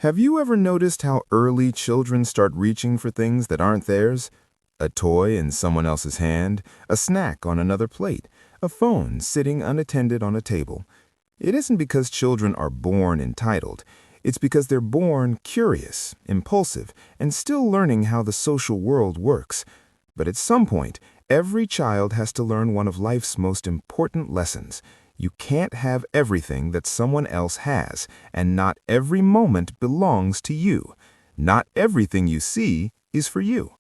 Have you ever noticed how early children start reaching for things that aren't theirs? A toy in someone else's hand, a snack on another plate, a phone sitting unattended on a table. It isn't because children are born entitled. It's because they're born curious, impulsive, and still learning how the social world works. But at some point, every child has to learn one of life's most important lessons. You can't have everything that someone else has, and not every moment belongs to you. Not everything you see is for you.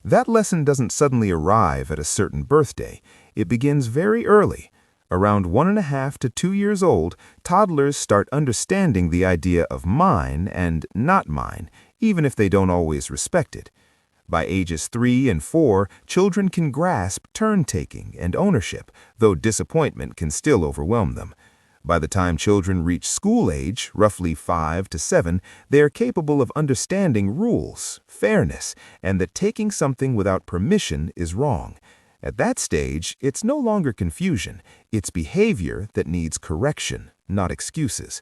That lesson doesn't suddenly arrive at a certain birthday. It begins very early. Around 1.5 to 2 years old, toddlers start understanding the idea of mine and not mine, even if they don't always respect it. By ages 3 and 4, children can grasp turn-taking and ownership, though disappointment can still overwhelm them. By the time children reach school age, roughly 5 to 7, they are capable of understanding rules, fairness, and that taking something without permission is wrong. At that stage, it's no longer confusion, it's behavior that needs correction, not excuses.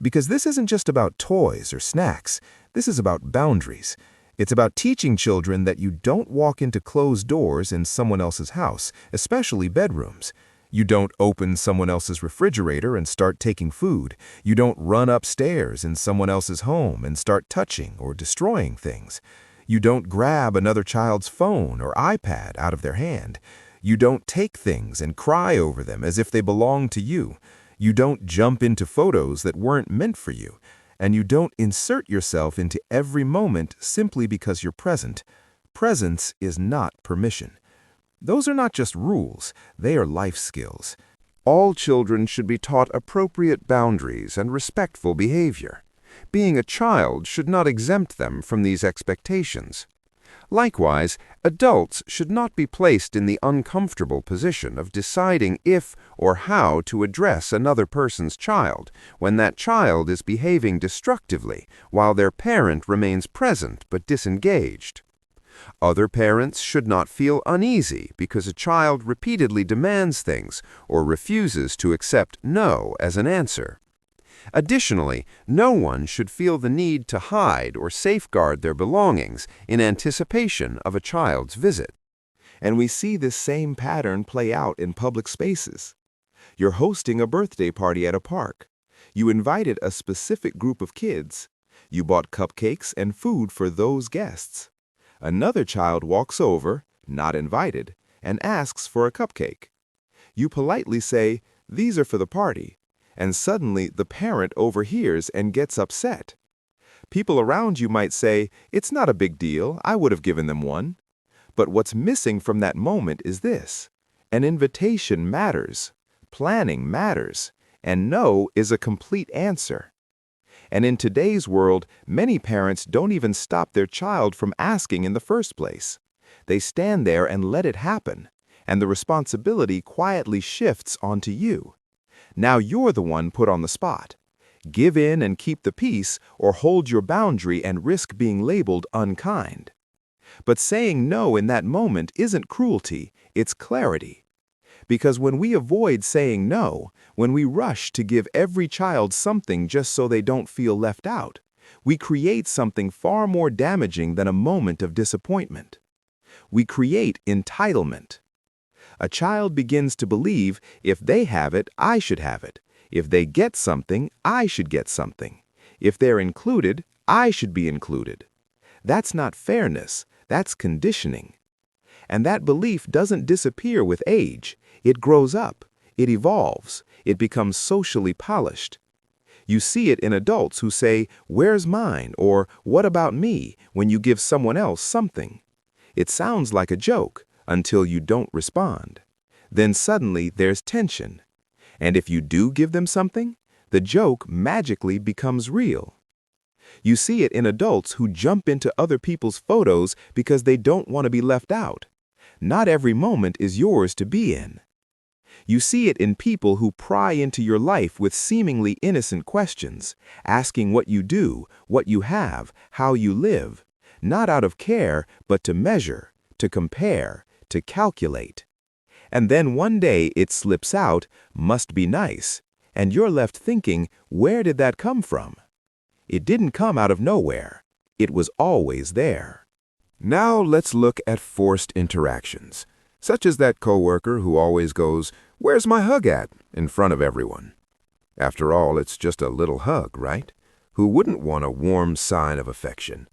Because this isn't just about toys or snacks, this is about boundaries. It's about teaching children that you don't walk into closed doors in someone else's house, especially bedrooms. You don't open someone else's refrigerator and start taking food. You don't run upstairs in someone else's home and start touching or destroying things. You don't grab another child's phone or iPad out of their hand. You don't take things and cry over them as if they belong to you. You don't jump into photos that weren't meant for you. And you don't insert yourself into every moment simply because you're present. Presence is not permission. Those are not just rules, they are life skills. All children should be taught appropriate boundaries and respectful behavior. Being a child should not exempt them from these expectations. Likewise, adults should not be placed in the uncomfortable position of deciding if or how to address another person's child when that child is behaving destructively while their parent remains present but disengaged. Other parents should not feel uneasy because a child repeatedly demands things or refuses to accept no as an answer. Additionally, no one should feel the need to hide or safeguard their belongings in anticipation of a child's visit. And we see this same pattern play out in public spaces. You're hosting a birthday party at a park. You invited a specific group of kids. You bought cupcakes and food for those guests. Another child walks over, not invited, and asks for a cupcake. You politely say, "These are for the party." And suddenly the parent overhears and gets upset. People around you might say, "It's not a big deal, I would have given them one." But what's missing from that moment is this: an invitation matters, planning matters, and no is a complete answer. And in today's world, many parents don't even stop their child from asking in the first place. They stand there and let it happen, and the responsibility quietly shifts onto you. Now you're the one put on the spot. Give in and keep the peace, or hold your boundary and risk being labeled unkind. But saying no in that moment isn't cruelty, it's clarity. Because when we avoid saying no, when we rush to give every child something just so they don't feel left out, we create something far more damaging than a moment of disappointment. We create entitlement. A child begins to believe, if they have it, I should have it. If they get something, I should get something. If they're included, I should be included. That's not fairness, that's conditioning. And that belief doesn't disappear with age. It grows up, it evolves, it becomes socially polished. You see it in adults who say, "Where's mine?" or "What about me?" when you give someone else something. It sounds like a joke until you don't respond. Then suddenly there's tension. And if you do give them something, the joke magically becomes real. You see it in adults who jump into other people's photos because they don't want to be left out. Not every moment is yours to be in. You see it in people who pry into your life with seemingly innocent questions, asking what you do, what you have, how you live, not out of care, but to measure, to compare, to calculate. And then one day it slips out, "Must be nice," and you're left thinking, where did that come from? It didn't come out of nowhere. It was always there. Now let's look at forced interactions, such as that coworker who always goes, "Where's my hug at?" in front of everyone. After all, it's just a little hug, right? Who wouldn't want a warm sign of affection?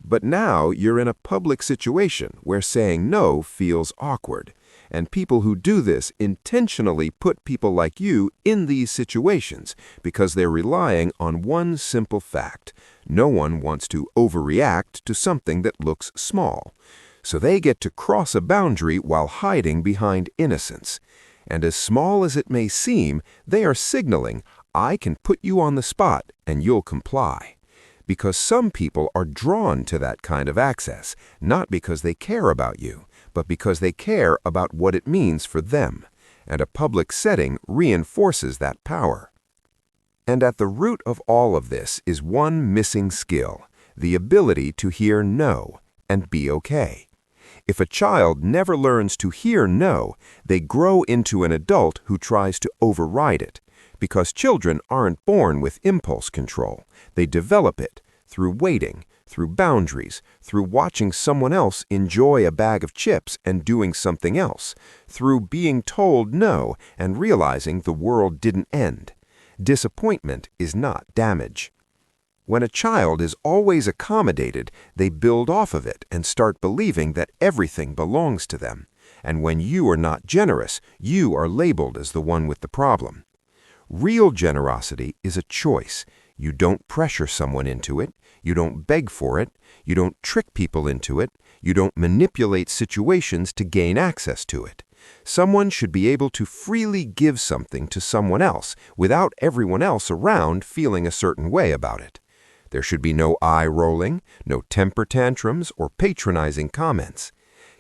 But now you're in a public situation where saying no feels awkward, and people who do this intentionally put people like you in these situations because they're relying on one simple fact. No one wants to overreact to something that looks small. So they get to cross a boundary while hiding behind innocence. And as small as it may seem, they are signaling, "I can put you on the spot and you'll comply." Because some people are drawn to that kind of access, not because they care about you, but because they care about what it means for them. And a public setting reinforces that power. And at the root of all of this is one missing skill, the ability to hear no and be okay. If a child never learns to hear no, they grow into an adult who tries to override it. Because children aren't born with impulse control. They develop it through waiting, through boundaries, through watching someone else enjoy a bag of chips and doing something else, through being told no and realizing the world didn't end. Disappointment is not damage. When a child is always accommodated, they build off of it and start believing that everything belongs to them. And when you are not generous, you are labeled as the one with the problem. Real generosity is a choice. You don't pressure someone into it. You don't beg for it. You don't trick people into it. You don't manipulate situations to gain access to it. Someone should be able to freely give something to someone else without everyone else around feeling a certain way about it. There should be no eye-rolling, no temper tantrums or patronizing comments.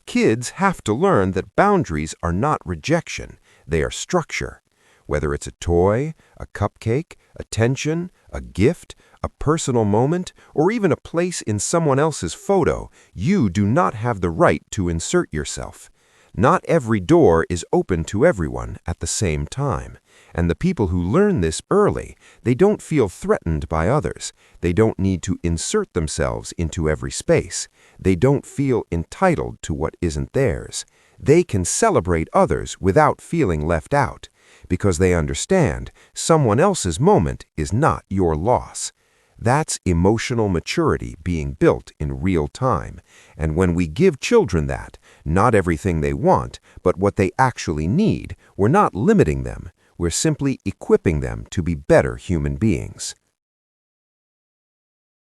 Kids have to learn that boundaries are not rejection. They are structure. Whether it's a toy, a cupcake, attention, a gift, a personal moment, or even a place in someone else's photo, you do not have the right to insert yourself. Not every door is open to everyone at the same time. And the people who learn this early, they don't feel threatened by others. They don't need to insert themselves into every space. They don't feel entitled to what isn't theirs. They can celebrate others without feeling left out, because they understand someone else's moment is not your loss. That's emotional maturity being built in real time. And when we give children that, not everything they want, but what they actually need, we're not limiting them. We're simply equipping them to be better human beings.